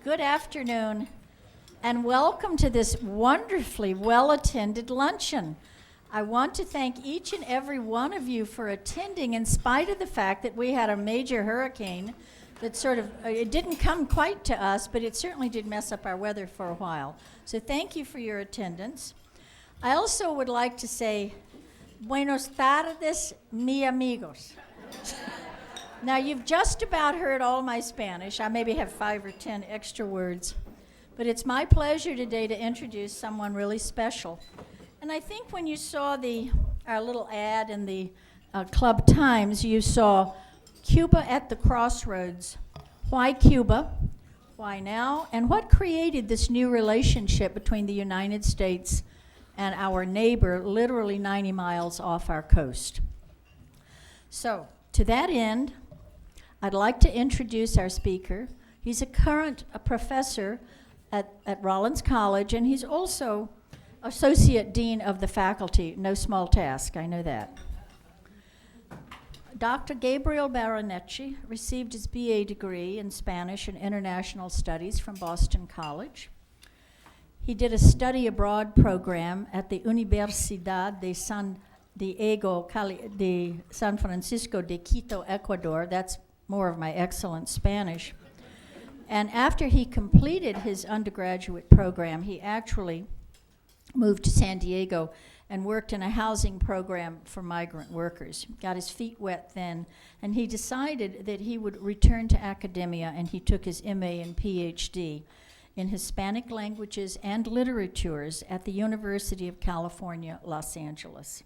Good afternoon, and welcome to this wonderfully well-attended luncheon. I want to thank each and every one of you for attending in spite of the fact that we had a major hurricane that it didn't come quite to us, but it certainly did mess up our weather for a while. So thank you for your attendance. I also would like to say, buenos tardes, mi amigos. Now, you've just about heard all my Spanish. I maybe have 5 or 10 extra words. But it's my pleasure today to introduce someone really special. And I think when you saw our little ad in the Club Times, you saw Cuba at the Crossroads. Why Cuba? Why now? And what created this new relationship between the United States and our neighbor, literally 90 miles off our coast? So, to that end, I'd like to introduce our speaker. He's a current professor at Rollins College, and he's also Associate Dean of the Faculty. No small task, I know that. Dr. Gabriel Baronecci received his BA degree in Spanish and International Studies from Boston College. He did a study abroad program at the Universidad de San Francisco de Quito, Ecuador. That's more of my excellent Spanish. And after he completed his undergraduate program, he actually moved to San Diego and worked in a housing program for migrant workers. Got his feet wet then, and he decided that he would return to academia, and he took his MA and PhD in Hispanic languages and literatures at the University of California, Los Angeles.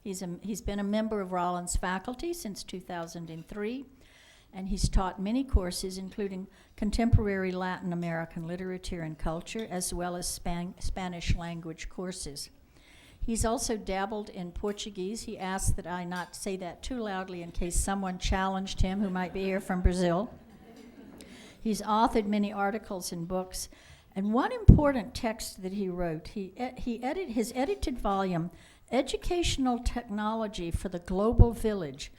He's been a member of Rollins faculty since 2003, and he's taught many courses, including contemporary Latin American literature and culture, as well as Spanish language courses. He's also dabbled in Portuguese. He asked that I not say that too loudly in case someone challenged him who might be here from Brazil. He's authored many articles and books, and one important text that he wrote, his edited volume, Educational Technology for the Global Village,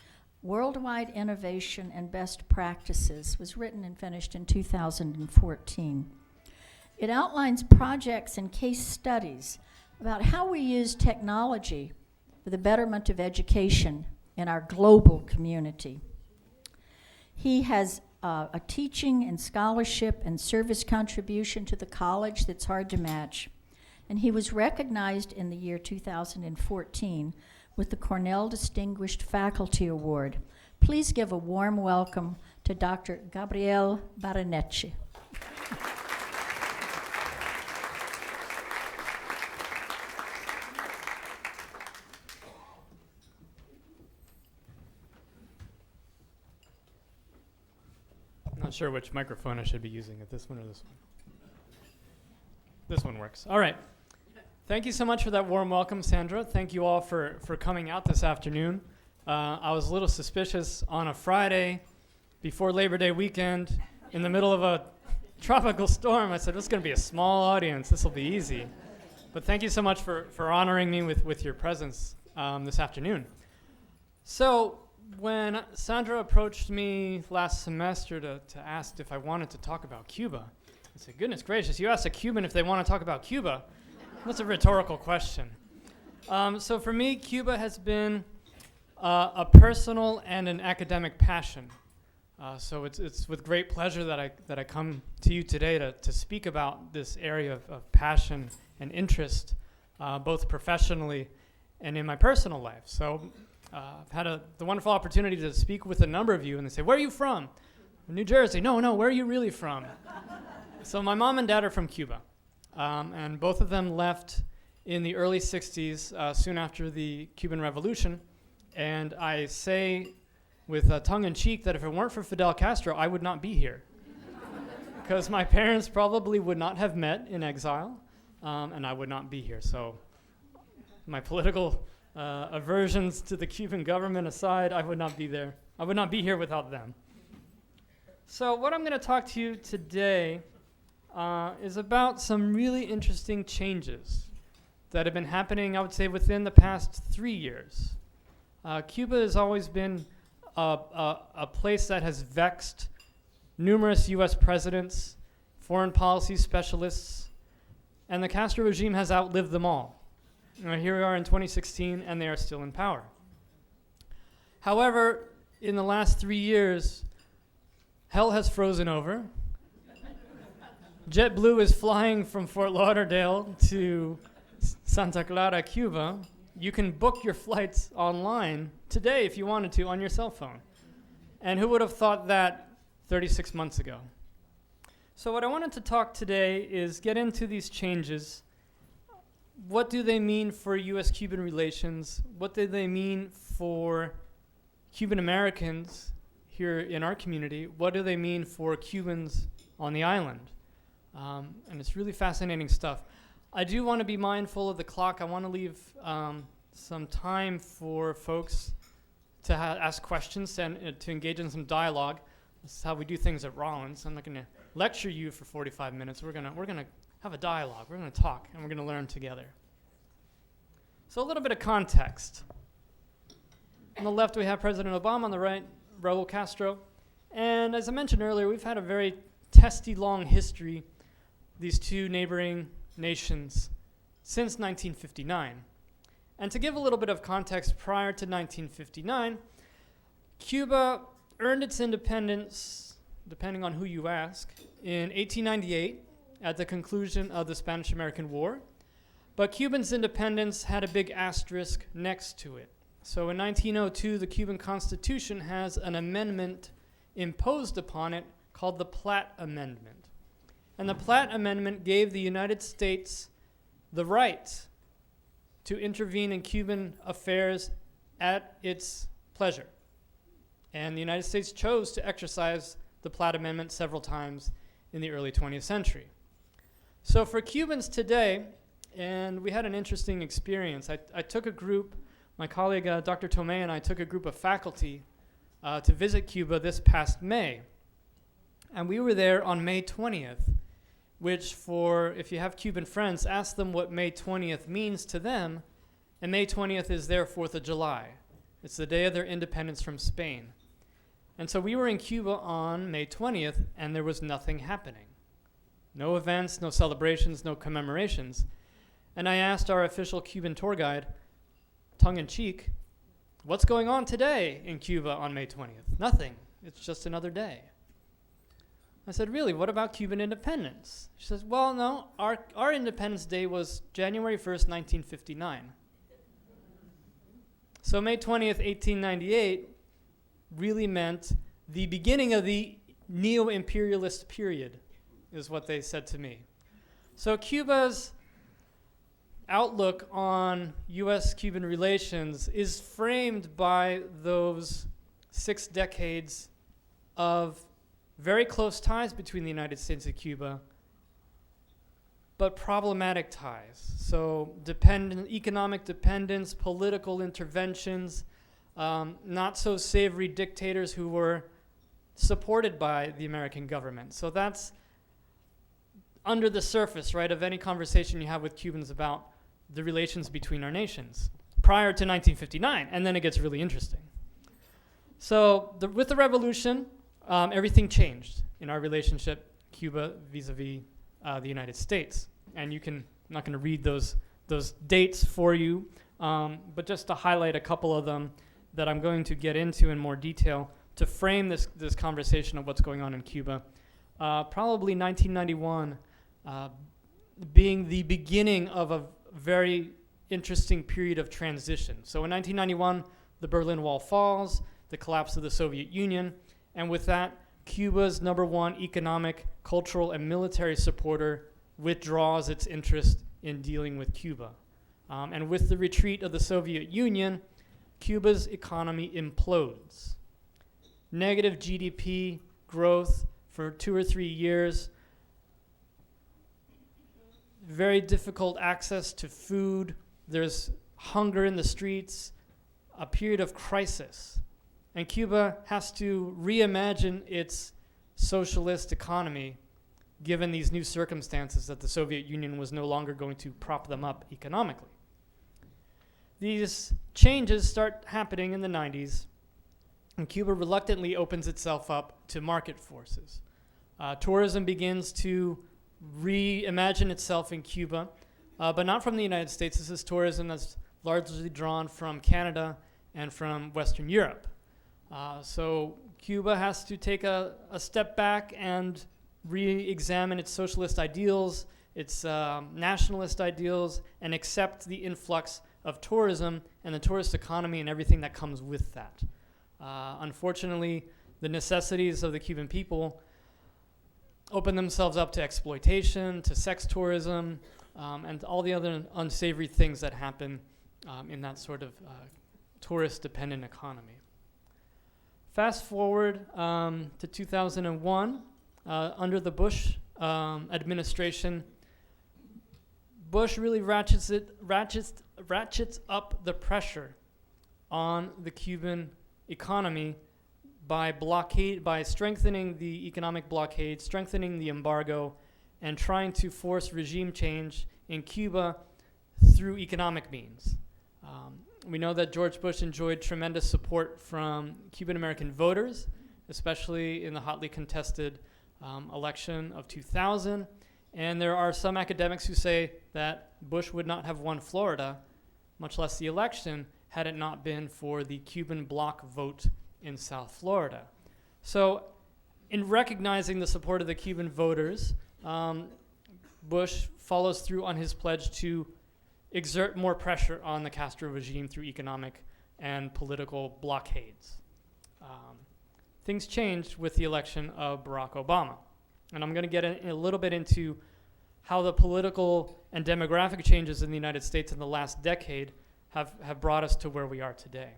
Worldwide Innovation and Best Practices, was written and finished in 2014. It outlines projects and case studies about how we use technology for the betterment of education in our global community. He has a teaching and scholarship and service contribution to the college that's hard to match. And he was recognized in the year 2014 with the Cornell Distinguished Faculty Award. Please give a warm welcome to Dr. Gabriel Baronecci. I'm not sure which microphone I should be using, at this one or this one. This one works. All right. Thank you so much for that warm welcome, Sandra. Thank you all for coming out this afternoon. I was a little suspicious on a Friday before Labor Day weekend in the middle of a tropical storm. I said, this is going to be a small audience. This will be easy. But thank you so much for honoring me with your presence this afternoon. So when Sandra approached me last semester to ask if I wanted to talk about Cuba, I said, goodness gracious, you asked a Cuban if they want to talk about Cuba? That's a rhetorical question. So for me, Cuba has been a personal and an academic passion. So it's with great pleasure that I come to you today to speak about this area of passion and interest, both professionally and in my personal life. So I've had the wonderful opportunity to speak with a number of you, and they say, where are you from? New Jersey. No, where are you really from? So my mom and dad are from Cuba. And both of them left in the early 60s, soon after the Cuban Revolution. And I say with tongue-in-cheek that if it weren't for Fidel Castro, I would not be here. Because my parents probably would not have met in exile, and I would not be here. So my political aversions to the Cuban government aside, I would not be there. I would not be here without them. So what I'm going to talk to you today is about some really interesting changes that have been happening, I would say, within the past 3 years. Cuba has always been a place that has vexed numerous U.S. presidents foreign policy specialists, and the Castro regime has outlived them all. Here we are in 2016, and they are still in power. However, in the last 3 years, hell has frozen over. JetBlue is flying from Fort Lauderdale to Santa Clara, Cuba. You can book your flights online today if you wanted to on your cell phone. And who would have thought that 36 months ago? So what I wanted to talk today is get into these changes. What do they mean for U.S.-Cuban relations? What do they mean for Cuban Americans here in our community? What do they mean for Cubans on the island? And it's really fascinating stuff. I do want to be mindful of the clock. I want to leave some time for folks to ask questions and to engage in some dialogue. This is how we do things at Rollins. I'm not going to lecture you for 45 minutes. We're gonna have a dialogue. We're going to talk, and we're going to learn together. So a little bit of context. On the left, we have President Obama. On the right, Raul Castro. And as I mentioned earlier, we've had a very testy, long history, these two neighboring nations, since 1959. And to give a little bit of context, prior to 1959, Cuba earned its independence, depending on who you ask, in 1898 at the conclusion of the Spanish-American War. But Cuba's independence had a big asterisk next to it. So in 1902, the Cuban Constitution has an amendment imposed upon it called the Platt Amendment. And the Platt Amendment gave the United States the right to intervene in Cuban affairs at its pleasure. And the United States chose to exercise the Platt Amendment several times in the early 20th century. So for Cubans today, and we had an interesting experience. I took a group, my colleague Dr. Tomei and I took a group of faculty to visit Cuba this past May. And we were there on May 20th, which if you have Cuban friends, ask them what May 20th means to them. And May 20th is their 4th of July. It's the day of their independence from Spain. And so we were in Cuba on May 20th, and there was nothing happening. No events, no celebrations, no commemorations. And I asked our official Cuban tour guide, tongue-in-cheek, what's going on today in Cuba on May 20th? Nothing. It's just another day. I said, really, what about Cuban independence? She says, well, no, our Independence Day was January 1st, 1959. So May 20th, 1898 really meant the beginning of the neo-imperialist period, is what they said to me. So Cuba's outlook on U.S.-Cuban relations is framed by those 6 decades of very close ties between the United States and Cuba, but problematic ties. So economic dependence, political interventions, not so savory dictators who were supported by the American government. So that's under the surface, right, of any conversation you have with Cubans about the relations between our nations prior to 1959, and then it gets really interesting. So with the revolution, everything changed in our relationship, Cuba vis-a-vis the United States. And I'm not going to read those dates for you, but just to highlight a couple of them that I'm going to get into in more detail to frame this conversation of what's going on in Cuba. Probably 1991 being the beginning of a very interesting period of transition. So in 1991, the Berlin Wall falls, the collapse of the Soviet Union, and with that, Cuba's #1 economic, cultural, and military supporter withdraws its interest in dealing with Cuba. And with the retreat of the Soviet Union, Cuba's economy implodes. Negative GDP growth for 2 or 3 years, very difficult access to food, there's hunger in the streets, a period of crisis. And Cuba has to reimagine its socialist economy given these new circumstances that the Soviet Union was no longer going to prop them up economically. These changes start happening in the 90s, and Cuba reluctantly opens itself up to market forces. Tourism begins to reimagine itself in Cuba, but not from the United States. This is tourism that's largely drawn from Canada and from Western Europe. So Cuba has to take a step back and re-examine its socialist ideals, its nationalist ideals, and accept the influx of tourism and the tourist economy and everything that comes with that. Unfortunately, the necessities of the Cuban people open themselves up to exploitation, to sex tourism, and all the other unsavory things that happen in that sort of tourist-dependent economy. Fast forward to 2001, under the Bush administration, Bush really ratchets up the pressure on the Cuban economy by strengthening the economic blockade, strengthening the embargo, and trying to force regime change in Cuba through economic means. We know that George Bush enjoyed tremendous support from Cuban American voters, especially in the hotly contested election of 2000. And there are some academics who say that Bush would not have won Florida, much less the election, had it not been for the Cuban bloc vote in South Florida. So in recognizing the support of the Cuban voters, Bush follows through on his pledge to exert more pressure on the Castro regime through economic and political blockades. Things changed with the election of Barack Obama. And I'm going to get a little bit into how the political and demographic changes in the United States in the last decade have brought us to where we are today.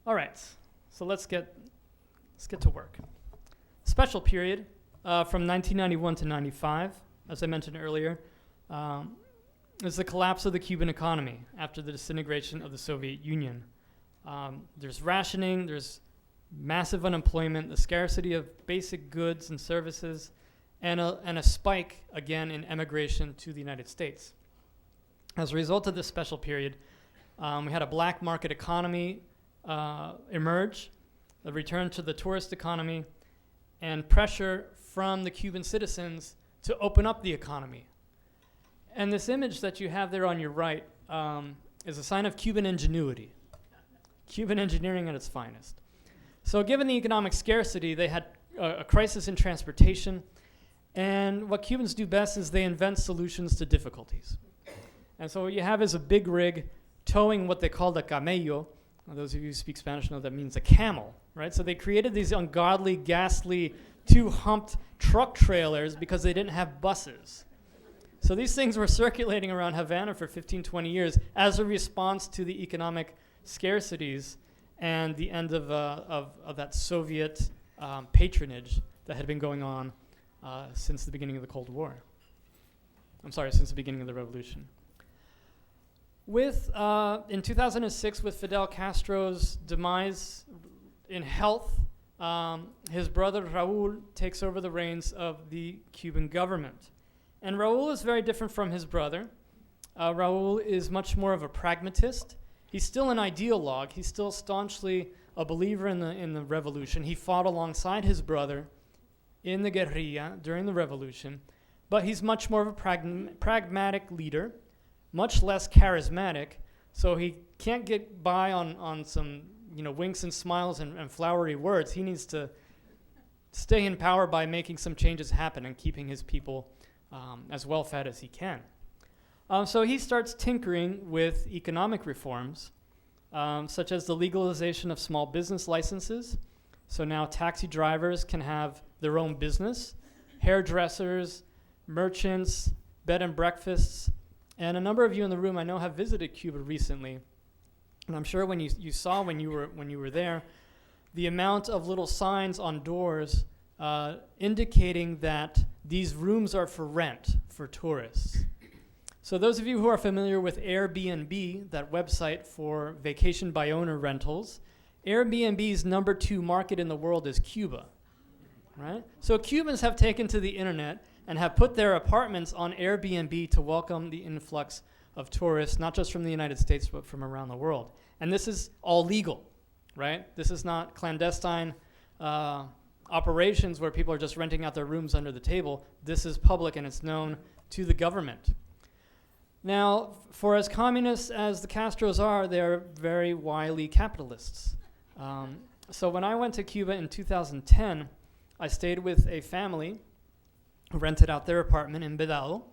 All right, so let's get to work. Special period from 1991 to 95, as I mentioned earlier, is the collapse of the Cuban economy after the disintegration of the Soviet Union. There's rationing, there's massive unemployment, the scarcity of basic goods and services, and a spike again in emigration to the United States. As a result of this special period, we had a black market economy emerge, a return to the tourist economy, and pressure from the Cuban citizens to open up the economy. And this image that you have there on your right is a sign of Cuban ingenuity, Cuban engineering at its finest. So given the economic scarcity, they had a crisis in transportation, and what Cubans do best is they invent solutions to difficulties. And so what you have is a big rig towing what they call the camello. Those of you who speak Spanish know that means a camel, right? So they created these ungodly, ghastly, two-humped truck trailers because they didn't have buses. So these things were circulating around Havana for 15, 20 years as a response to the economic scarcities and the end of that Soviet patronage that had been going on since the beginning of the Cold War. Since the beginning of the revolution. In 2006, with Fidel Castro's demise in health, his brother Raúl takes over the reins of the Cuban government. And Raúl is very different from his brother. Raúl is much more of a pragmatist. He's still an ideologue. He's still staunchly a believer in the revolution. He fought alongside his brother in the guerrilla during the revolution, but he's much more of a pragmatic leader, much less charismatic, so he can't get by on some winks and smiles and flowery words. He needs to stay in power by making some changes happen and keeping his people as well fed as he can. So he starts tinkering with economic reforms, such as the legalization of small business licenses. So now taxi drivers can have their own business, hairdressers, merchants, bed and breakfasts, and a number of you in the room I know have visited Cuba recently. And I'm sure when you saw when you were there, the amount of little signs on doors indicating that these rooms are for rent for tourists. So those of you who are familiar with Airbnb, that website for vacation by owner rentals, Airbnb's number 2 market in the world is Cuba, right? So Cubans have taken to the internet and have put their apartments on Airbnb to welcome the influx of tourists, not just from the United States, but from around the world. And this is all legal, right? This is not clandestine operations where people are just renting out their rooms under the table. This is public and it's known to the government. Now, for as communist as the Castros are, they're very wily capitalists. So when I went to Cuba in 2010, I stayed with a family who rented out their apartment in Vedado,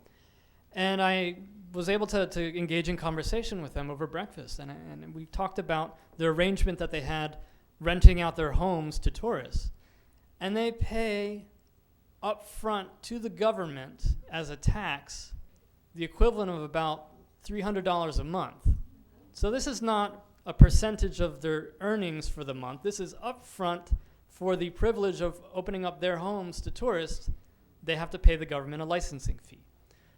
and I was able to engage in conversation with them over breakfast, and we talked about the arrangement that they had renting out their homes to tourists. And they pay up front to the government as a tax the equivalent of about $300 a month. So this is not a percentage of their earnings for the month. This is upfront for the privilege of opening up their homes to tourists. They have to pay the government a licensing fee.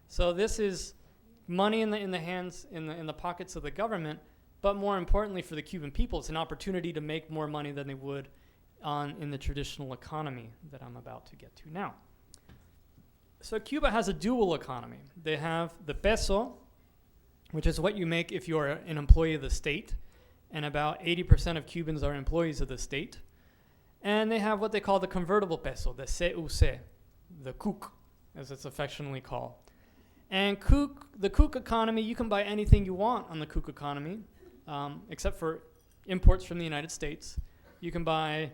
So this is money in the hands, in the pockets of the government, but more importantly for the Cuban people, it's an opportunity to make more money than they would in the traditional economy that I'm about to get to now. So Cuba has a dual economy. They have the peso, which is what you make if you're an employee of the state, and about 80% of Cubans are employees of the state. And they have what they call the convertible peso, the CUC, the CUC, as it's affectionately called. And the CUC economy, you can buy anything you want on the CUC economy, except for imports from the United States. You can buy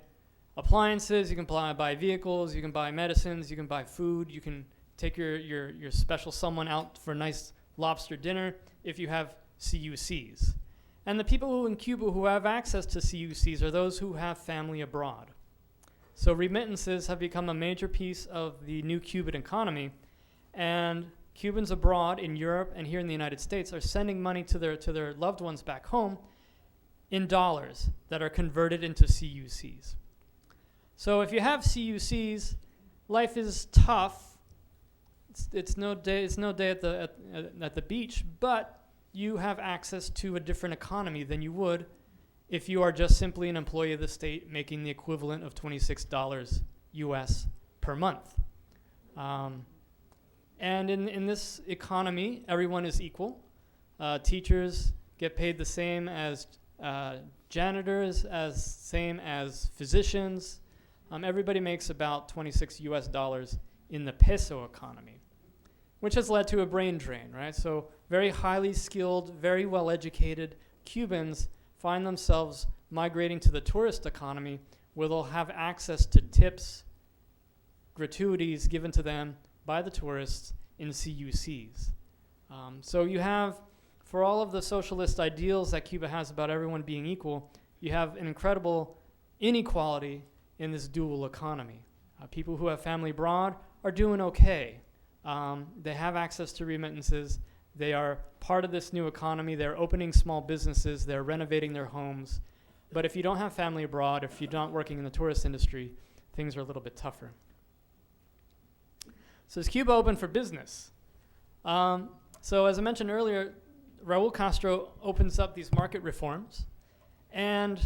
appliances, you can buy vehicles, you can buy medicines, you can buy food, you can take your special someone out for a nice lobster dinner if you have CUCs. And the people in Cuba who have access to CUCs are those who have family abroad. So remittances have become a major piece of the new Cuban economy, and Cubans abroad in Europe and here in the United States are sending money to their loved ones back home in dollars that are converted into CUCs. So if you have CUCs, life is tough. It's no day at the beach, but you have access to a different economy than you would if you are just simply an employee of the state making the equivalent of $26 US per month. And in this economy, everyone is equal. Teachers get paid the same as janitors, same as physicians. Everybody makes about $26 US in the peso economy, which has led to a brain drain, right? So very highly skilled, very well-educated Cubans find themselves migrating to the tourist economy where they'll have access to tips, gratuities given to them by the tourists in CUCs. So you have, for all of the socialist ideals that Cuba has about everyone being equal, you have an incredible inequality in this dual economy. People who have family abroad are doing okay. They have access to remittances. They are part of this new economy. They're opening small businesses. They're renovating their homes. But if you don't have family abroad, if you're not working in the tourist industry, things are a little bit tougher. So is Cuba open for business? So as I mentioned earlier, Raul Castro opens up these market reforms, and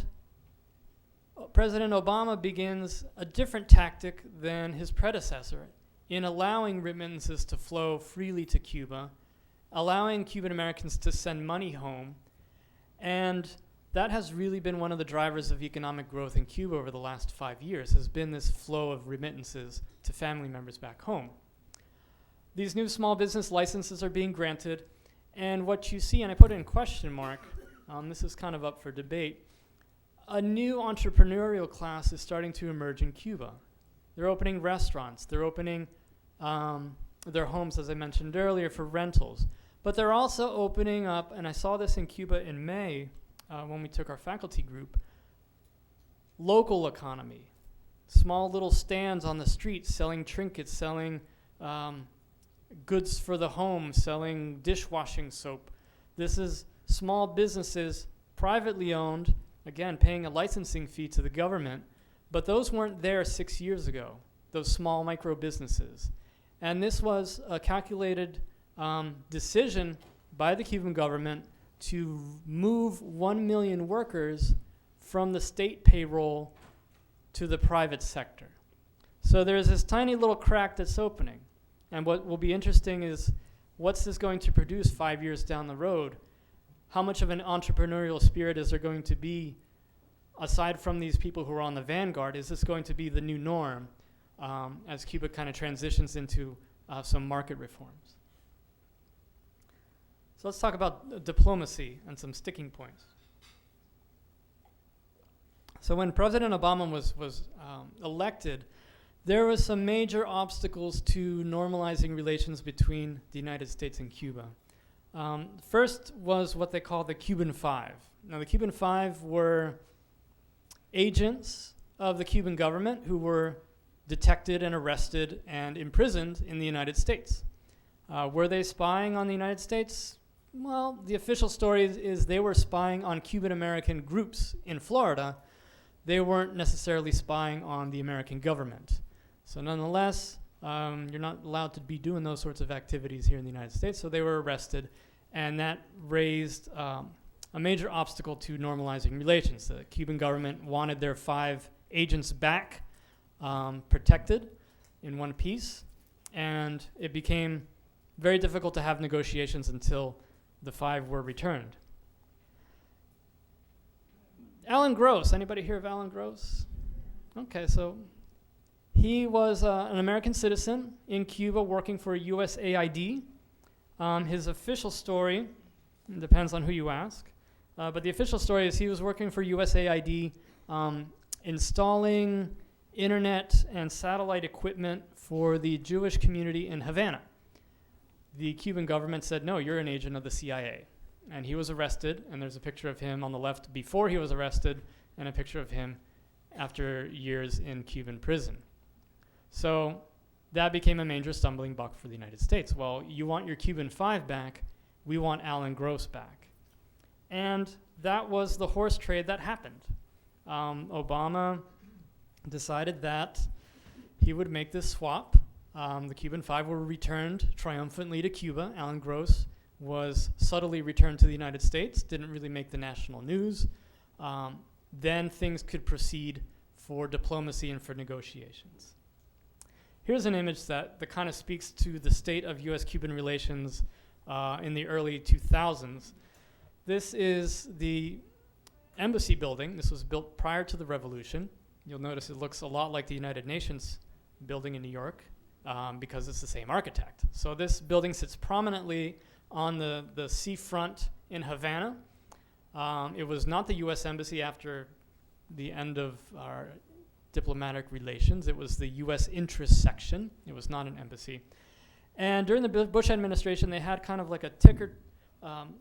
President Obama begins a different tactic than his predecessor in allowing remittances to flow freely to Cuba, allowing Cuban Americans to send money home, and that has really been one of the drivers of economic growth in Cuba over the last 5 years, has been this flow of remittances to family members back home. These new small business licenses are being granted, and what you see, and I put it in question mark, this is kind of up for debate, a new entrepreneurial class is starting to emerge in Cuba. They're opening restaurants, they're opening their homes, as I mentioned earlier, for rentals. But they're also opening up, and I saw this in Cuba in May when we took our faculty group, local economy. Small little stands on the street selling trinkets, selling goods for the home, selling dishwashing soap. This is small businesses, privately owned, again, paying a licensing fee to the government, but those weren't there 6 years ago, those small micro businesses. And this was a calculated decision by the Cuban government to move 1 million workers from the state payroll to the private sector. So there's this tiny little crack that's opening. And what will be interesting is, what's this going to produce 5 years down the road? How much of an entrepreneurial spirit is there going to be aside from these people who are on the vanguard, is this going to be the new norm as Cuba kind of transitions into some market reforms? So let's talk about diplomacy and some sticking points. So when President Obama was elected, there were some major obstacles to normalizing relations between the United States and Cuba. First was what they call the Cuban Five. Now, the Cuban Five were agents of the Cuban government who were detected and arrested and imprisoned in the United States. Were they spying on the United States? Well, the official story is they were spying on Cuban-American groups in Florida. They weren't necessarily spying on the American government. So nonetheless, you're not allowed to be doing those sorts of activities here in the United States, so they were arrested, and that raised a major obstacle to normalizing relations. The Cuban government wanted their 5 agents back, protected in one piece, and it became very difficult to have negotiations until the 5 were returned. Alan Gross, anybody hear of Alan Gross? Okay, so he was an American citizen in Cuba working for USAID. His official story, depends on who you ask, but the official story is he was working for USAID installing internet and satellite equipment for the Jewish community in Havana. The Cuban government said, no, you're an agent of the CIA. And he was arrested, and there's a picture of him on the left before he was arrested, and a picture of him after years in Cuban prison. So that became a major stumbling block for the United States. Well, you want your Cuban Five back, we want Alan Gross back. And that was the horse trade that happened. Obama decided that he would make this swap. The Cuban Five were returned triumphantly to Cuba. Alan Gross was subtly returned to the United States, didn't really make the national news. Then things could proceed for diplomacy and for negotiations. Here's an image that kind of speaks to the state of U.S.-Cuban relations in the early 2000s. This is the embassy building. This was built prior to the revolution. You'll notice it looks a lot like the United Nations building in New York because it's the same architect. So this building sits prominently on the seafront in Havana. It was not the U.S. Embassy after the end of our diplomatic relations. It was the U.S. interest section. It was not an embassy. And during the Bush administration, they had kind of like a ticker,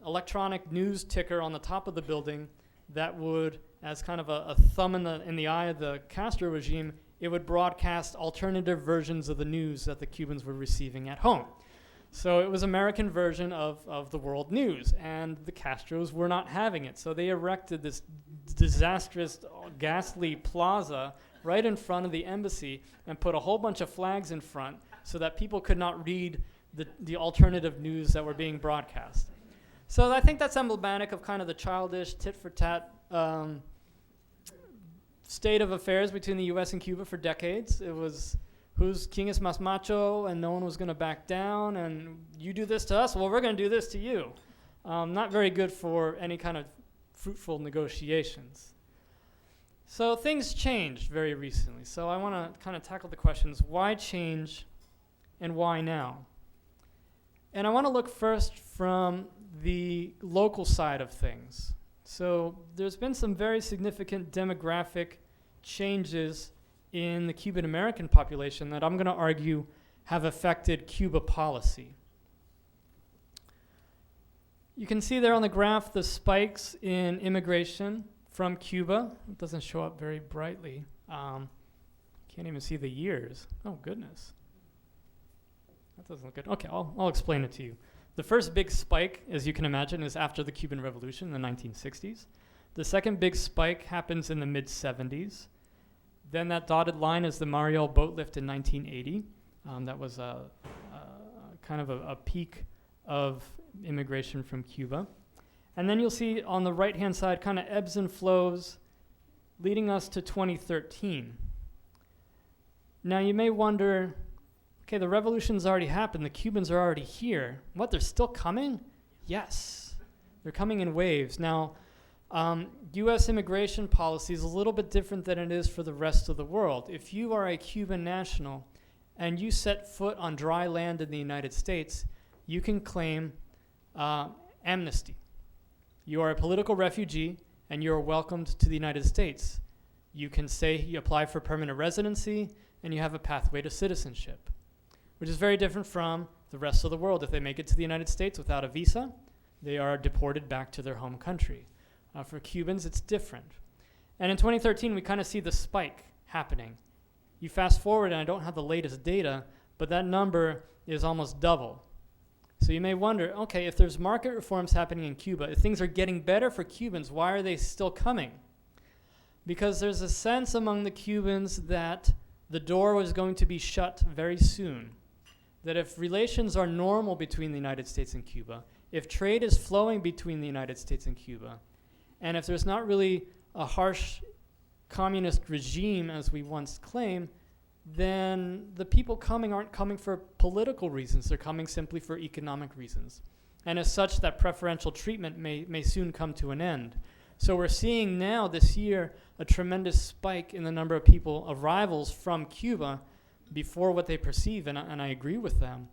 electronic news ticker on the top of the building that would, as kind of a thumb in the eye of the Castro regime, it would broadcast alternative versions of the news that the Cubans were receiving at home. So it was American version of the world news, and the Castros were not having it. So they erected this disastrous, ghastly plaza right in front of the embassy and put a whole bunch of flags in front so that people could not read the alternative news that were being broadcast. So I think that's emblematic of kind of the childish tit-for-tat state of affairs between the U.S. and Cuba for decades. It was who's king is más macho, and no one was going to back down, and you do this to us, well, we're going to do this to you. Not very good for any kind of fruitful negotiations. So things changed very recently. So I want to kind of tackle the questions, why change and why now? And I want to look first from the local side of things. So there's been some very significant demographic changes in the Cuban American population that I'm going to argue have affected Cuba policy. You can see there on the graph the spikes in immigration from Cuba. It doesn't show up very brightly. Can't even see the years. Oh, goodness. That doesn't look good. Okay, I'll explain it to you. The first big spike, as you can imagine, is after the Cuban Revolution in the 1960s. The second big spike happens in the mid-70s. Then that dotted line is the Mariel boat lift in 1980. That was a kind of a peak of immigration from Cuba. And then you'll see on the right-hand side kind of ebbs and flows leading us to 2013. Now you may wonder, okay, the revolution's already happened. The Cubans are already here. What, they're still coming? Yes. They're coming in waves. Now, U.S. immigration policy is a little bit different than it is for the rest of the world. If you are a Cuban national and you set foot on dry land in the United States, you can claim amnesty. You are a political refugee and you are welcomed to the United States. You can say you apply for permanent residency and you have a pathway to citizenship, which is very different from the rest of the world. If they make it to the United States without a visa, they are deported back to their home country. For Cubans, it's different. And in 2013, we kind of see the spike happening. You fast forward, and I don't have the latest data, but that number is almost double. So you may wonder, okay, if there's market reforms happening in Cuba, if things are getting better for Cubans, why are they still coming? Because there's a sense among the Cubans that the door was going to be shut very soon. That if relations are normal between the United States and Cuba, if trade is flowing between the United States and Cuba, and if there's not really a harsh communist regime as we once claimed, then the people coming aren't coming for political reasons. They're coming simply for economic reasons. And as such, that preferential treatment may soon come to an end. So we're seeing now this year a tremendous spike in the number of people, arrivals from Cuba before what they perceive, and I agree with them.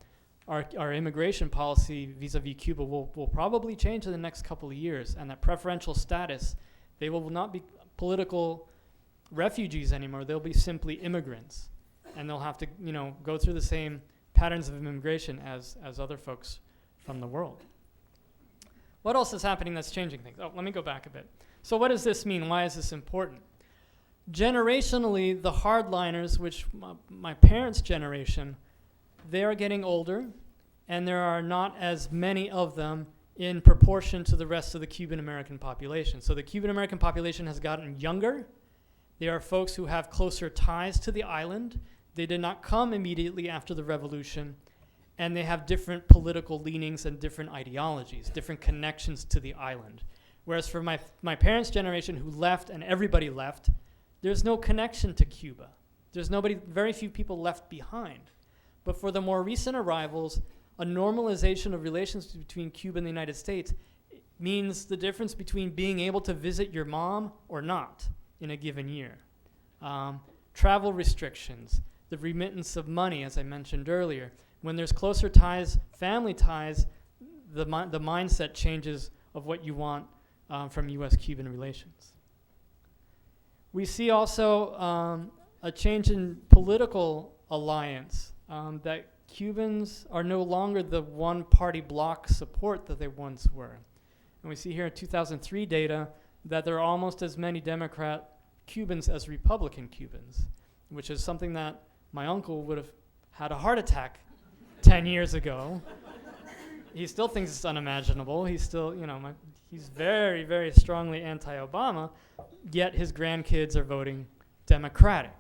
Our immigration policy vis-a-vis Cuba will probably change in the next couple of years, and that preferential status, they will not be political refugees anymore. They'll be simply immigrants, and they'll have to, go through the same patterns of immigration as other folks from the world. What else is happening that's changing things? Oh, let me go back a bit. So what does this mean? Why is this important? Generationally, the hardliners, which my parents' generation, they are getting older, and there are not as many of them in proportion to the rest of the Cuban American population. So the Cuban American population has gotten younger. They are folks who have closer ties to the island. They did not come immediately after the revolution, and they have different political leanings and different ideologies, different connections to the island. Whereas for my parents' generation who left, and everybody left, there's no connection to Cuba. There's very few people left behind. But for the more recent arrivals, a normalization of relations between Cuba and the United States means the difference between being able to visit your mom or not in a given year. Travel restrictions, the remittance of money, as I mentioned earlier. When there's closer ties, family ties, the mindset changes of what you want from U.S.-Cuban relations. We see also a change in political alliance, that Cubans are no longer the one-party bloc support that they once were. And we see here in 2003 data that there are almost as many Democrat Cubans as Republican Cubans, which is something that my uncle would have had a heart attack 10 years ago. He still thinks it's unimaginable. He's still, he's very, very strongly anti-Obama, yet his grandkids are voting Democratic.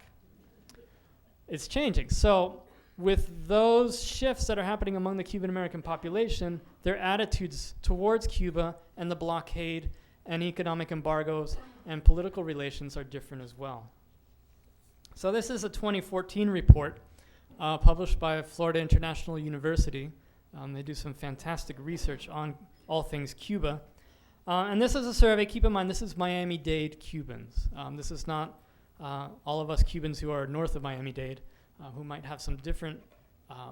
It's changing. So with those shifts that are happening among the Cuban American population, their attitudes towards Cuba and the blockade and economic embargoes and political relations are different as well. So this is a 2014 report published by Florida International University. They do some fantastic research on all things Cuba. And this is a survey. Keep in mind, this is Miami-Dade Cubans. This is not all of us Cubans who are north of Miami-Dade, who might have some different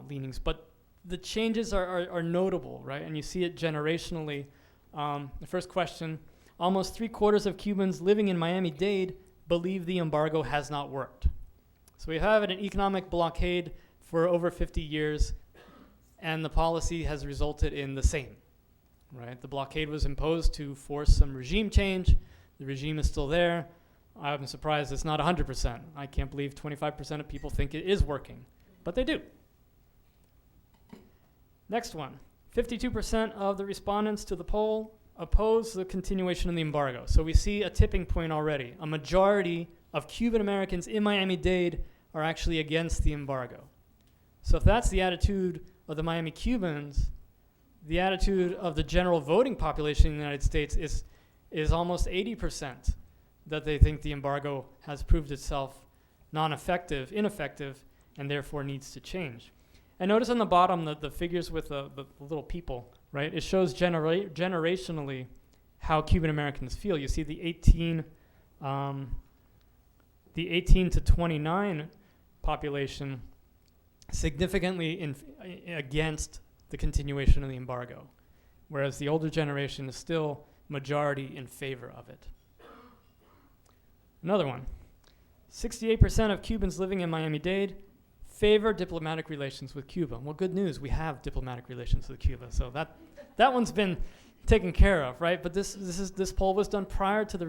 leanings. But the changes are notable, right? And you see it generationally. The first question, almost 3/4 of Cubans living in Miami-Dade believe the embargo has not worked. So we have an economic blockade for over 50 years, and the policy has resulted in the same, right? The blockade was imposed to force some regime change. The regime is still there. I'm surprised it's not 100%. I can't believe 25% of people think it is working, but they do. Next one, 52% of the respondents to the poll oppose the continuation of the embargo. So we see a tipping point already. A majority of Cuban Americans in Miami-Dade are actually against the embargo. So if that's the attitude of the Miami Cubans, the attitude of the general voting population in the United States is almost 80%, that they think the embargo has proved itself ineffective, and therefore needs to change. And notice on the bottom the figures with the little people, right? It shows generationally how Cuban Americans feel. You see the 18 to 29 population significantly against the continuation of the embargo, whereas the older generation is still majority in favor of it. Another one. 68% of Cubans living in Miami-Dade favor diplomatic relations with Cuba. Well, good news, we have diplomatic relations with Cuba, so that one's been taken care of, right? But this poll was done prior to the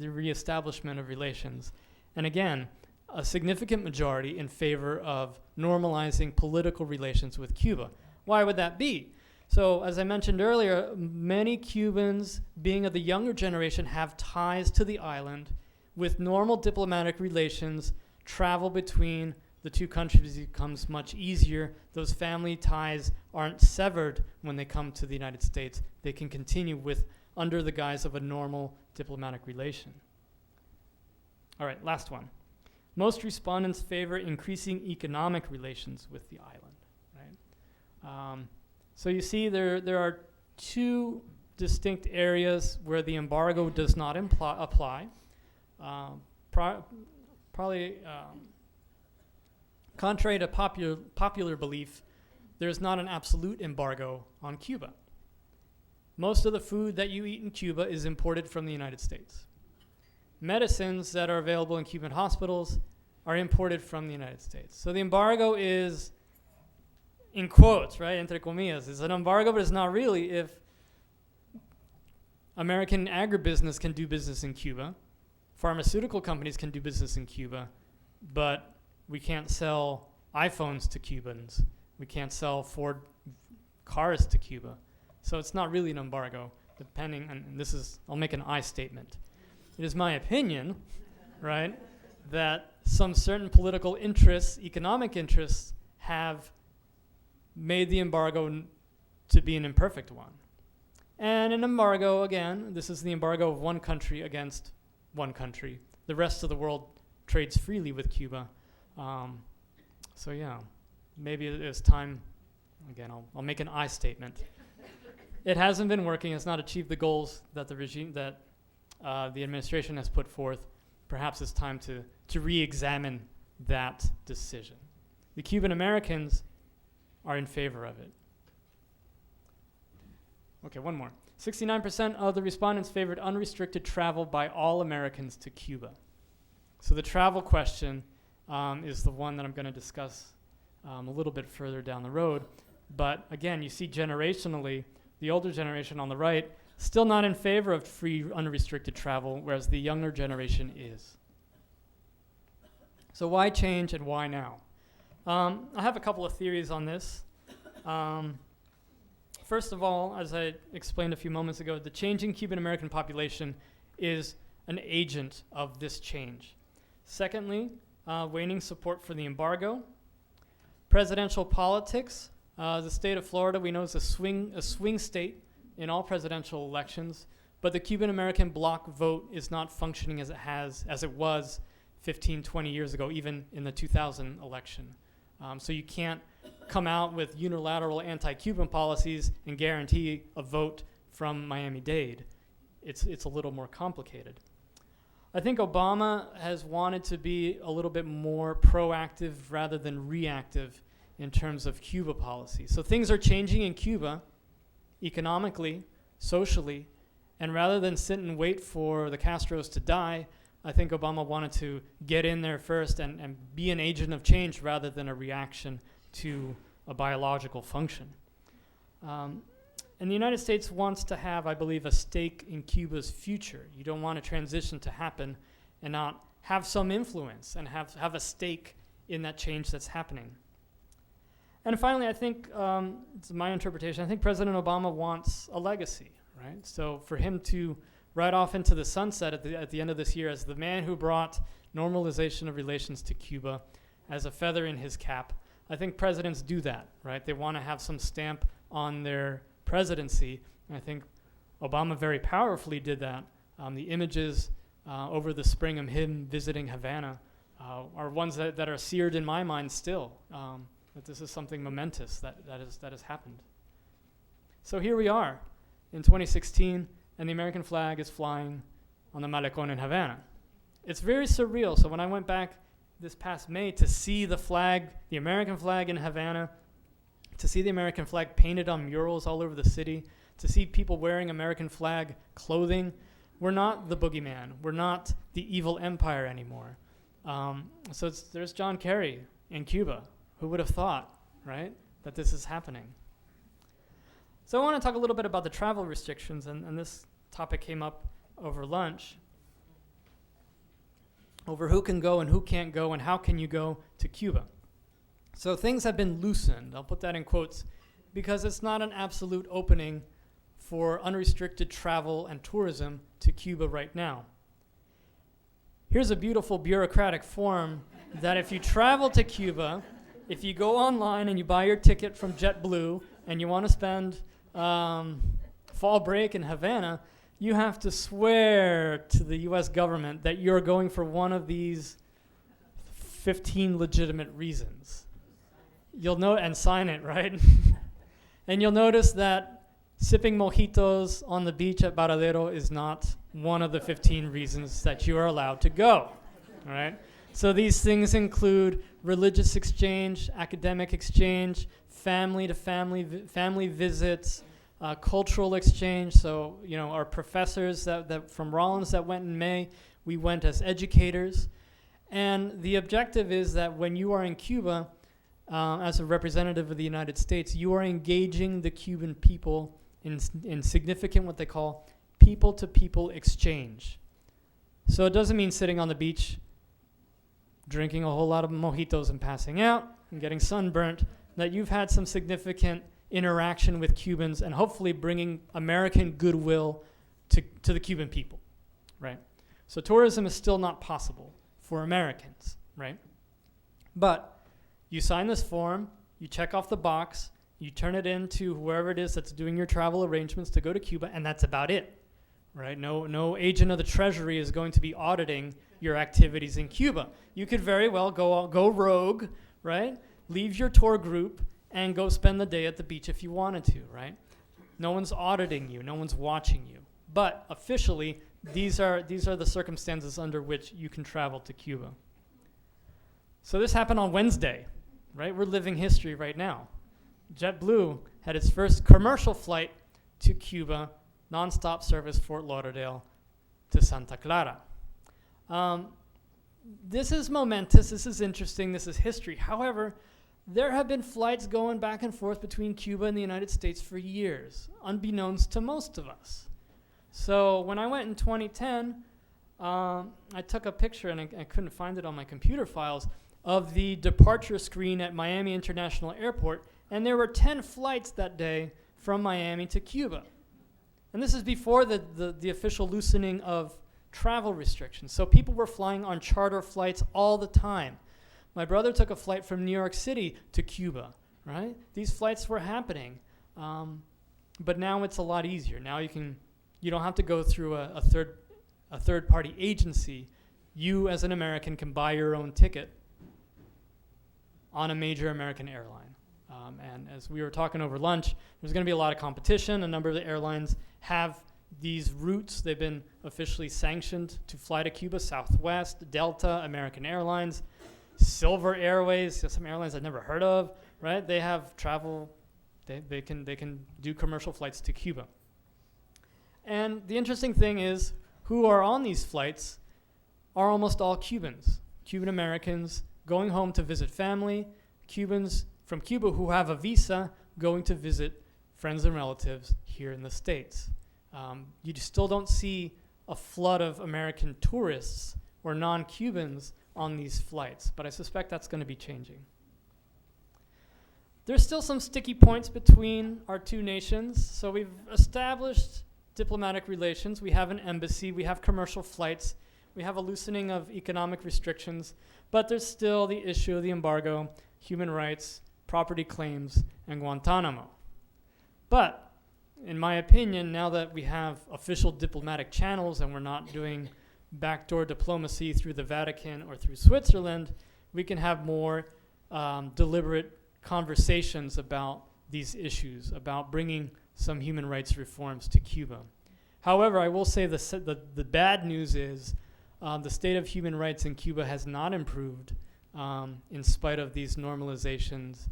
reestablishment of relations, and again, a significant majority in favor of normalizing political relations with Cuba. Why would that be? So, as I mentioned earlier, many Cubans, being of the younger generation, have ties to the island. With normal diplomatic relations, travel between the two countries becomes much easier. Those family ties aren't severed when they come to the United States. They can continue under the guise of a normal diplomatic relation. All right, last one. Most respondents favor increasing economic relations with the island, right? So you see there are two distinct areas where the embargo does not apply. Probably contrary to popular belief, there's not an absolute embargo on Cuba. Most of the food that you eat in Cuba is imported from the United States. Medicines that are available in Cuban hospitals are imported from the United States. So the embargo is, in quotes, right, entre comillas, it's an embargo, but it's not really. If American agribusiness can do business in Cuba, pharmaceutical companies can do business in Cuba, but we can't sell iPhones to Cubans. We can't sell Ford cars to Cuba. So it's not really an embargo, depending on, and I'll make an I statement. It is my opinion, right, that some certain political interests, economic interests, have made the embargo to be an imperfect one. And an embargo, again, this is the embargo of one country against one country. The rest of the world trades freely with Cuba. So yeah, maybe it's time, again, I'll make an I statement. It hasn't been working. It's not achieved the goals that the administration has put forth. Perhaps it's time to re-examine that decision. The Cuban Americans are in favor of it. Okay, one more. 69% of the respondents favored unrestricted travel by all Americans to Cuba. So the travel question is the one that I'm going to discuss a little bit further down the road. But again, you see generationally, the older generation on the right still not in favor of free, unrestricted travel, whereas the younger generation is. So why change and why now? I have a couple of theories on this. First of all, as I explained a few moments ago, the changing Cuban American population is an agent of this change. Secondly, waning support for the embargo. Presidential politics. The state of Florida, we know, is a swing state in all presidential elections, but the Cuban American bloc vote is not functioning as it was 15, 20 years ago, even in the 2000 election. So you can't come out with unilateral anti-Cuban policies and guarantee a vote from Miami-Dade. It's a little more complicated. I think Obama has wanted to be a little bit more proactive rather than reactive in terms of Cuba policy. So things are changing in Cuba economically, socially, and rather than sit and wait for the Castros to die, I think Obama wanted to get in there first and be an agent of change rather than a reaction to a biological function. And the United States wants to have, I believe, a stake in Cuba's future. You don't want a transition to happen and not have some influence and have a stake in that change that's happening. And finally, I think, it's my interpretation, I think President Obama wants a legacy, right? So for him to ride off into the sunset at the end of this year as the man who brought normalization of relations to Cuba as a feather in his cap, I think presidents do that, right? They want to have some stamp on their presidency. And I think Obama very powerfully did that. The images over the spring of him visiting Havana are ones that are seared in my mind still. That this is something momentous that has happened. So here we are in 2016. and the American flag is flying on the Malecón in Havana. It's very surreal. So when I went back this past May to see the flag, the American flag in Havana, to see the American flag painted on murals all over the city, to see people wearing American flag clothing, we're not the boogeyman. We're not the evil empire anymore. So there's John Kerry in Cuba. Who would have thought, right, that this is happening? So I want to talk a little bit about the travel restrictions, and this topic came up over lunch, over who can go and who can't go and how can you go to Cuba. So things have been loosened. I'll put that in quotes because it's not an absolute opening for unrestricted travel and tourism to Cuba right now. Here's a beautiful bureaucratic form that if you travel to Cuba, if you go online and you buy your ticket from JetBlue and you want to spend fall break in Havana, you have to swear to the U.S. government that you're going for one of these 15 legitimate reasons. You'll know and sign it, right? And you'll notice that sipping mojitos on the beach at Varadero is not one of the 15 reasons that you are allowed to go, all right? So these things include religious exchange, academic exchange, family visits, cultural exchange. So, our professors that from Rollins that went in May, we went as educators. And the objective is that when you are in Cuba, as a representative of the United States, you are engaging the Cuban people in significant, what they call people-to-people exchange. So it doesn't mean sitting on the beach, drinking a whole lot of mojitos and passing out and getting sunburnt, that you've had some significant interaction with Cubans and hopefully bringing American goodwill to the Cuban people, right? So tourism is still not possible for Americans, right? But you sign this form, you check off the box, you turn it in to whoever it is that's doing your travel arrangements to go to Cuba, and that's about it, right? No agent of the Treasury is going to be auditing your activities in Cuba. You could very well go rogue, right? Leave your tour group and go spend the day at the beach if you wanted to, right? No one's auditing you, no one's watching you. But officially, these are the circumstances under which you can travel to Cuba. So this happened on Wednesday, right? We're living history right now. JetBlue had its first commercial flight to Cuba, nonstop service Fort Lauderdale to Santa Clara. This is momentous, this is interesting, this is history. However, there have been flights going back and forth between Cuba and the United States for years, unbeknownst to most of us. So when I went in 2010, I took a picture, and I couldn't find it on my computer files, of the departure screen at Miami International Airport, and there were 10 flights that day from Miami to Cuba. And this is before the official loosening of travel restrictions. So people were flying on charter flights all the time. My brother took a flight from New York City to Cuba, right? These flights were happening. But now it's a lot easier. Now you don't have to go through a third-party agency. You, as an American, can buy your own ticket on a major American airline. And as we were talking over lunch, there's going to be a lot of competition. A number of the airlines have these routes. They've been officially sanctioned to fly to Cuba: Southwest, Delta, American Airlines, Silver Airways, some airlines I've never heard of, right? They have travel. They can do commercial flights to Cuba. And the interesting thing is, who are on these flights are almost all Cubans, Cuban Americans going home to visit family, Cubans from Cuba who have a visa going to visit friends and relatives here in the States. You still don't see a flood of American tourists or non-Cubans on these flights, but I suspect that's going to be changing. There's still some sticky points between our two nations. So we've established diplomatic relations. We have an embassy. We have commercial flights. We have a loosening of economic restrictions. But there's still the issue of the embargo, human rights, property claims, and Guantanamo. But in my opinion, now that we have official diplomatic channels and we're not doing backdoor diplomacy through the Vatican or through Switzerland, we can have more deliberate conversations about these issues, about bringing some human rights reforms to Cuba. However, I will say the bad news is the state of human rights in Cuba has not improved in spite of these normalizations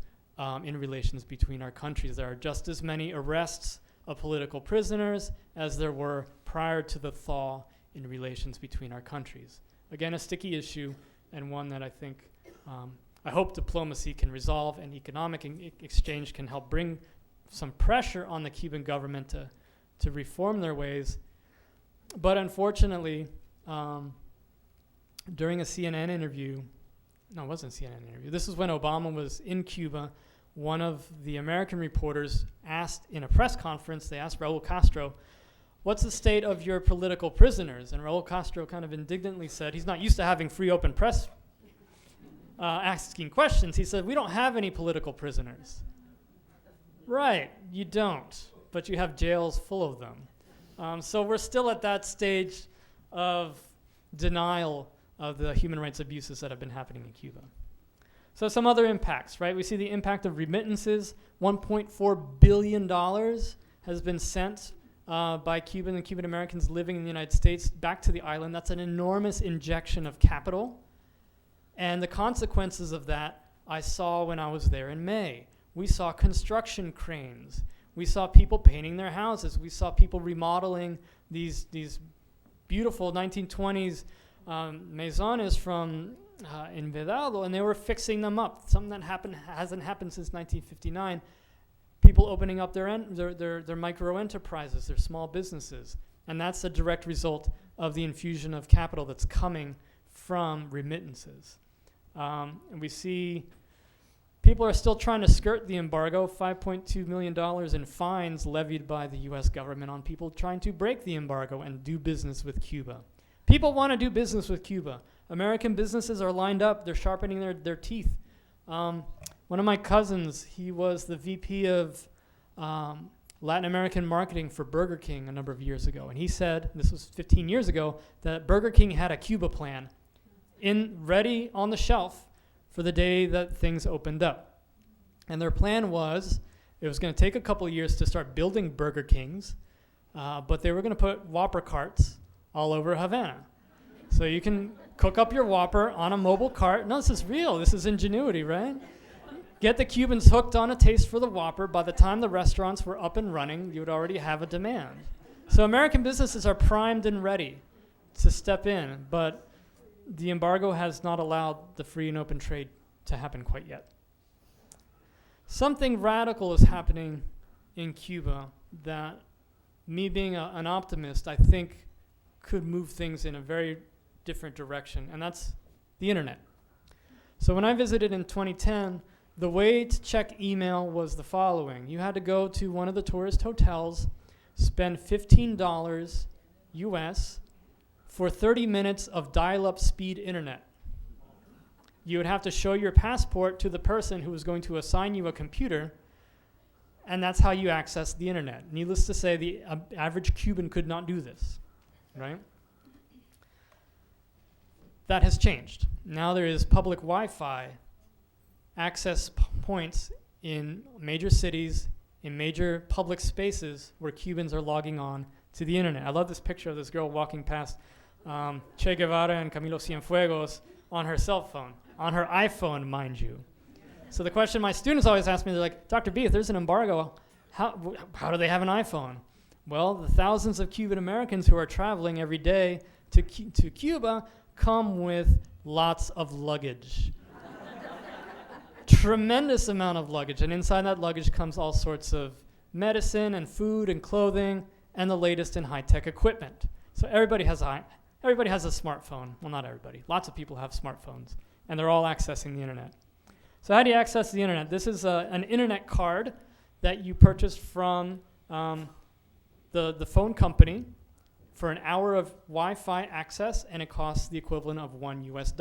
in relations between our countries. There are just as many arrests of political prisoners as there were prior to the thaw in relations between our countries. Again, a sticky issue, and one that I think I hope diplomacy can resolve, and economic exchange can help bring some pressure on the Cuban government to reform their ways. But unfortunately, during a CNN interview, no, it wasn't a CNN interview. This is when Obama was in Cuba. One of the American reporters asked in a press conference, they asked Raul Castro, "What's the state of your political prisoners?" And Raul Castro kind of indignantly said, he's not used to having free open press asking questions. He said, "We don't have any political prisoners." Right, you don't, but you have jails full of them. So we're still at that stage of denial of the human rights abuses that have been happening in Cuba. So some other impacts, right? We see the impact of remittances. $1.4 billion has been sent by Cuban and Cuban Americans living in the United States back to the island. That's an enormous injection of capital. And the consequences of that I saw when I was there in May. We saw construction cranes. We saw people painting their houses. We saw people remodeling these beautiful 1920s maisons from in Vedado, and they were fixing them up. Something that hasn't happened since 1959. People opening up their micro enterprises, their small businesses, and that's a direct result of the infusion of capital that's coming from remittances. And we see people are still trying to skirt the embargo. $5.2 million in fines levied by the U.S. government on people trying to break the embargo and do business with Cuba. People want to do business with Cuba. American businesses are lined up. They're sharpening their teeth. One of my cousins, he was the VP of Latin American marketing for Burger King a number of years ago. And he said, this was 15 years ago, that Burger King had a Cuba plan ready on the shelf for the day that things opened up. And their plan was, it was going to take a couple of years to start building Burger Kings, but they were going to put Whopper carts all over Havana. So you can cook up your Whopper on a mobile cart. No, this is real. This is ingenuity, right? Get the Cubans hooked on a taste for the Whopper. By the time the restaurants were up and running, you would already have a demand. So American businesses are primed and ready to step in, but the embargo has not allowed the free and open trade to happen quite yet. Something radical is happening in Cuba that, me being an optimist, I think could move things in a very different direction, and that's the internet. So when I visited in 2010, the way to check email was the following. You had to go to one of the tourist hotels, spend $15 US for 30 minutes of dial-up speed internet. You would have to show your passport to the person who was going to assign you a computer, and that's how you access the internet. Needless to say, the average Cuban could not do this, right? That has changed. Now there is public Wi-Fi access points in major cities, in major public spaces where Cubans are logging on to the internet. I love this picture of this girl walking past Che Guevara and Camilo Cienfuegos on her cell phone, on her iPhone, mind you. So the question my students always ask me, they're like, Dr. B, if there's an embargo, how do they have an iPhone? Well, the thousands of Cuban Americans who are traveling every day to Cuba come with lots of luggage. Tremendous amount of luggage, and inside that luggage comes all sorts of medicine and food and clothing and the latest in high-tech equipment. So everybody has a smartphone. Well, not everybody. Lots of people have smartphones, and they're all accessing the internet. So how do you access the internet? This is an internet card that you purchased from the phone company for an hour of Wi-Fi access, and it costs the equivalent of $1 US.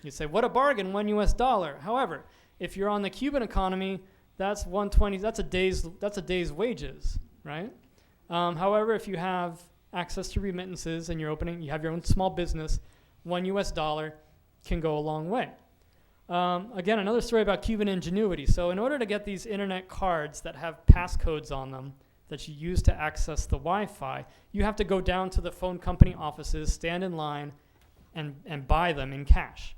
You say, what a bargain, $1 US. However, if you're on the Cuban economy, that's 120. That's a day's wages, right? However, if you have access to remittances and you have your own small business, $1 US can go a long way. Again, another story about Cuban ingenuity. So in order to get these internet cards that have passcodes on them that you use to access the Wi-Fi, you have to go down to the phone company offices, stand in line, and buy them in cash.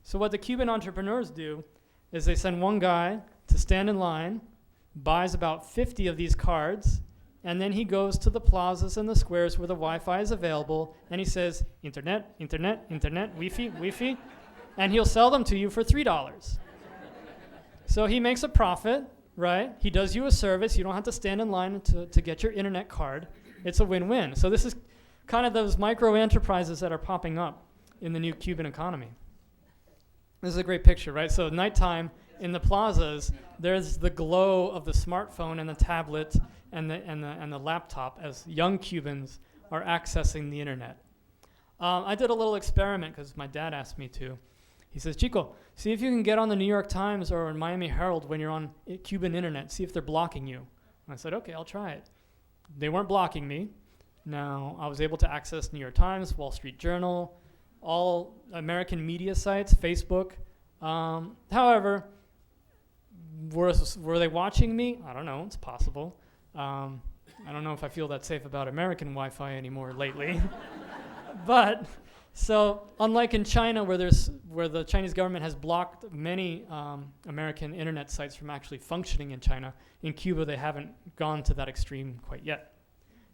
So what the Cuban entrepreneurs do is they send one guy to stand in line, buys about 50 of these cards, and then he goes to the plazas and the squares where the Wi-Fi is available, and he says, internet, internet, internet, Wi-Fi, Wi-Fi, and he'll sell them to you for $3. So he makes a profit, right? He does you a service. You don't have to stand in line to get your internet card. It's a win-win. So this is kind of those micro enterprises that are popping up in the new Cuban economy. This is a great picture, right? So nighttime in the plazas, there's the glow of the smartphone and the tablet and the laptop as young Cubans are accessing the internet. I did a little experiment because my dad asked me to. He says, Chico, see if you can get on the New York Times or Miami Herald when you're on Cuban internet. See if they're blocking you. And I said, okay, I'll try it. They weren't blocking me. Now, I was able to access New York Times, Wall Street Journal, all American media sites, Facebook. However, were they watching me? I don't know. It's possible. I don't know if I feel that safe about American Wi-Fi anymore lately. But so unlike in China, where the Chinese government has blocked many American internet sites from actually functioning in China, in Cuba they haven't gone to that extreme quite yet.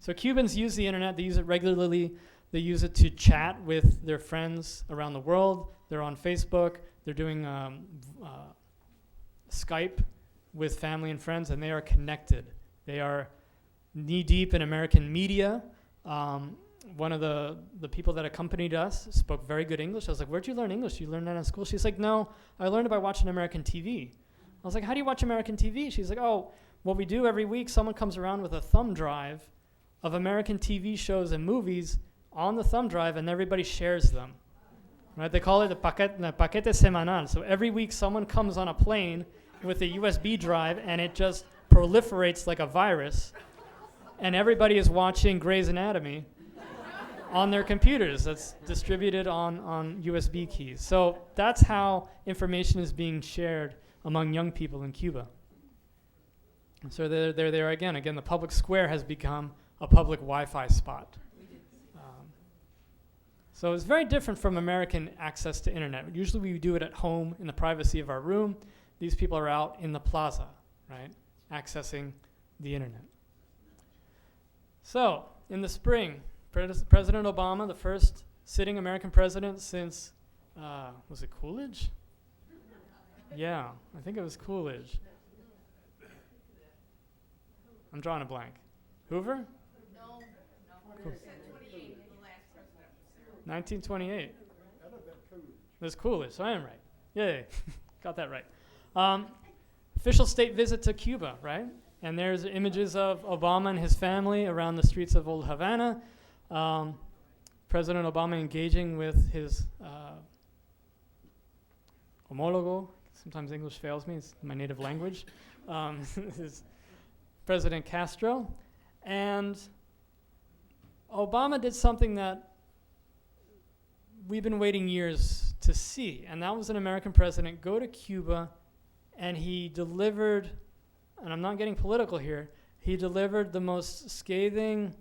So Cubans use the internet. They use it regularly. They use it to chat with their friends around the world. They're on Facebook. They're doing Skype with family and friends, and they are connected. They are knee-deep in American media. One of the people that accompanied us spoke very good English. I was like, where'd you learn English? You learned that in school? She's like, no, I learned it by watching American TV. I was like, how do you watch American TV? She's like, oh, what we do every week, someone comes around with a thumb drive of American TV shows and movies on the thumb drive, and everybody shares them. Right? They call it the paquete semanal. So every week someone comes on a plane with a USB drive, and it just proliferates like a virus, and everybody is watching Grey's Anatomy on their computers. That's distributed on USB keys. So that's how information is being shared among young people in Cuba. So they're there again. Again, the public square has become a public Wi-Fi spot. So it's very different from American access to internet. Usually we do it at home in the privacy of our room. These people are out in the plaza, right, accessing the internet. So in the spring, President Obama, the first sitting American president since, was it Coolidge? Yeah, I think it was Coolidge. I'm drawing a blank. Hoover? No. Cool. 28, the last president was there. 1928. It was Coolidge, so I am right. Yay, got that right. Official state visit to Cuba, right? And there's images of Obama and his family around the streets of Old Havana. President Obama engaging with his homologo. Sometimes English fails me, it's my native language. His President Castro. And Obama did something that we've been waiting years to see, and that was an American president go to Cuba, and he delivered, and I'm not getting political here, he delivered the most scathing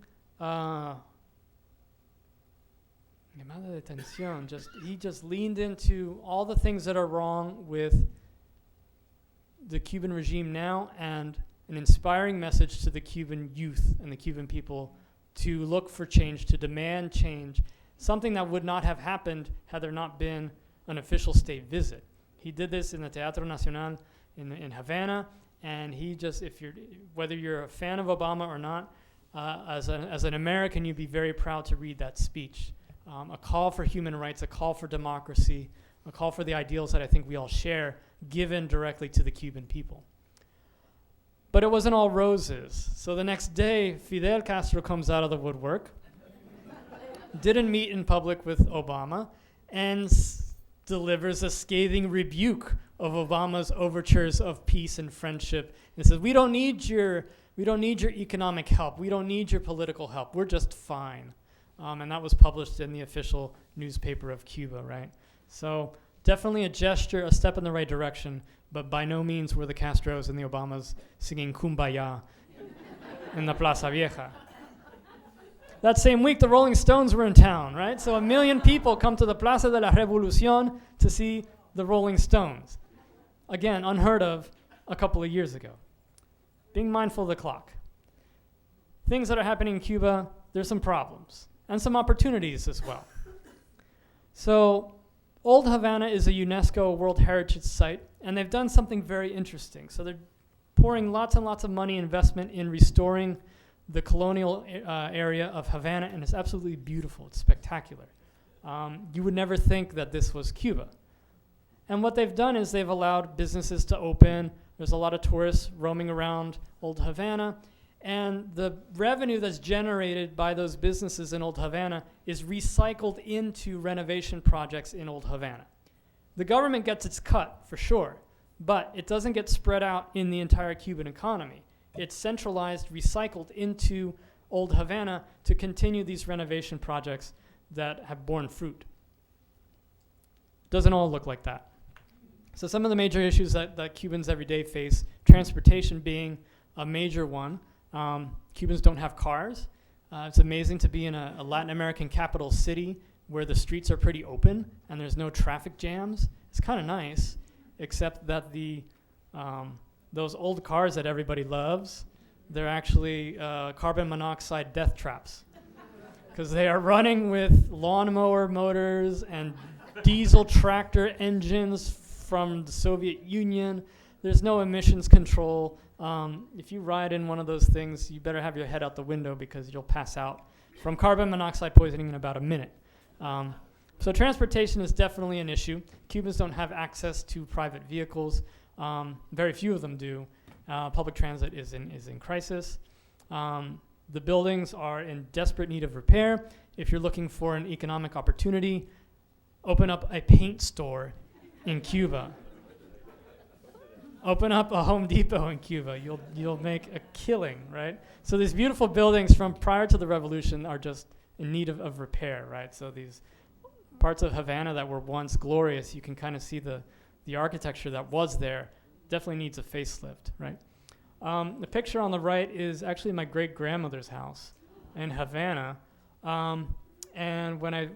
he just leaned into all the things that are wrong with the Cuban regime now, and an inspiring message to the Cuban youth and the Cuban people to look for change, to demand change, something that would not have happened had there not been an official state visit. He did this in the Teatro Nacional in Havana, and he just, whether you're a fan of Obama or not, as an American, you'd be very proud to read that speech. A call for human rights, a call for democracy, a call for the ideals that I think we all share, given directly to the Cuban people. But it wasn't all roses. So the next day, Fidel Castro comes out of the woodwork, didn't meet in public with Obama, and delivers a scathing rebuke of Obama's overtures of peace and friendship. And says, we don't need your economic help. We don't need your political help. We're just fine. And that was published in the official newspaper of Cuba, right? So definitely a gesture, a step in the right direction, but by no means were the Castros and the Obamas singing Kumbaya in the Plaza Vieja. That same week, the Rolling Stones were in town, right? So 1 million people come to the Plaza de la Revolución to see the Rolling Stones. Again, unheard of a couple of years ago. Being mindful of the clock. Things that are happening in Cuba, there's some problems and some opportunities as well. So Old Havana is a UNESCO World Heritage Site, and they've done something very interesting. So they're pouring lots and lots of money investment in restoring the colonial area of Havana, and it's absolutely beautiful. It's spectacular. You would never think that this was Cuba. And what they've done is they've allowed businesses to open. There's a lot of tourists roaming around Old Havana, and the revenue that's generated by those businesses in Old Havana is recycled into renovation projects in Old Havana. The government gets its cut, for sure, but it doesn't get spread out in the entire Cuban economy. It's centralized, recycled into Old Havana to continue these renovation projects that have borne fruit. Doesn't all look like that. So some of the major issues that Cubans every day face, transportation being a major one. Cubans don't have cars. It's amazing to be in a Latin American capital city where the streets are pretty open and there's no traffic jams. It's kind of nice, except that those old cars that everybody loves, they're actually carbon monoxide death traps because they are running with lawnmower motors and diesel tractor engines from the Soviet Union. There's no emissions control. If you ride in one of those things, you better have your head out the window because you'll pass out from carbon monoxide poisoning in about a minute. So transportation is definitely an issue. Cubans don't have access to private vehicles. Very few of them do. Public transit is in crisis. The buildings are in desperate need of repair. If you're looking for an economic opportunity, open up a paint store in Cuba. Open up a Home Depot in Cuba. You'll make a killing, right? So these beautiful buildings from prior to the revolution are just in need of repair, right? So these parts of Havana that were once glorious, you can kind of see the architecture that was there definitely needs a facelift, right? The picture on the right is actually my great-grandmother's house in Havana. And when I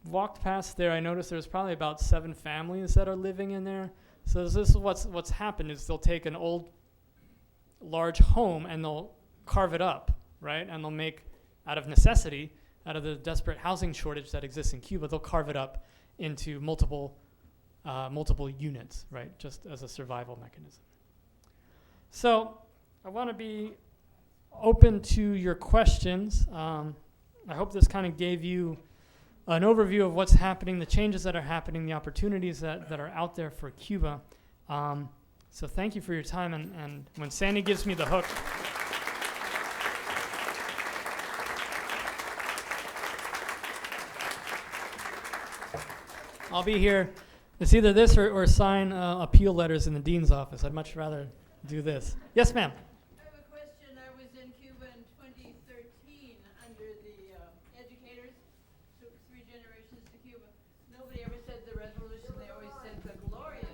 walked past there, I noticed there's probably about 7 families that are living in there. So this is what's happened is they'll take an old, large home and they'll carve it up, right? And they'll make, out of necessity, out of the desperate housing shortage that exists in Cuba, they'll carve it up into multiple units, right? Just as a survival mechanism. So I want to be open to your questions. I hope this kind of gave you an overview of what's happening, the changes that are happening, the opportunities that are out there for Cuba. So thank you for your time, and when Sandy gives me the hook, I'll be here. It's either this or sign appeal letters in the dean's office. I'd much rather do this. Yes, ma'am. I have a question. I was in Cuba in 2013 under the educators. Took 3 generations to Cuba. Nobody ever said the revolution. They always said the glorious.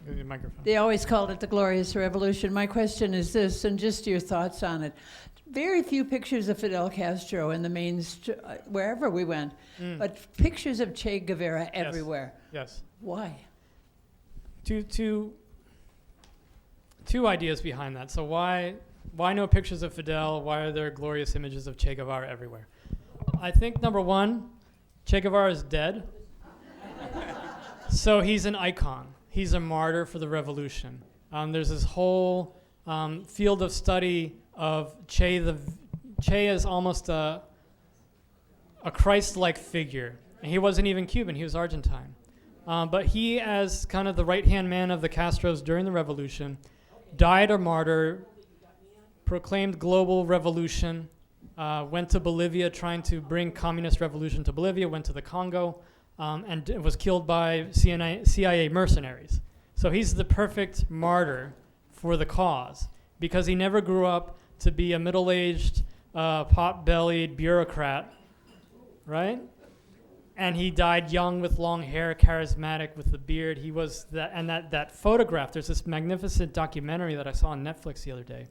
Give me a microphone. They always called it the glorious revolution. My question is this, and just your thoughts on it. Very few pictures of Fidel Castro in the wherever we went, but pictures of Che Guevara everywhere. Yes. Why? Two ideas behind that. So why no pictures of Fidel? Why are there glorious images of Che Guevara everywhere? I think number one, Che Guevara is dead. So he's an icon. He's a martyr for the revolution. There's this whole field of study of Che. Che is almost a Christ-like figure. And he wasn't even Cuban. He was Argentine. But he, as kind of the right-hand man of the Castros during the revolution, died a martyr, proclaimed global revolution, went to Bolivia trying to bring communist revolution to Bolivia, went to the Congo, and was killed by CIA mercenaries. So he's the perfect martyr for the cause because he never grew up to be a middle-aged, pot-bellied bureaucrat, right? And he died young with long hair, charismatic with the beard. He was that, and that photograph, there's this magnificent documentary that I saw on Netflix the other day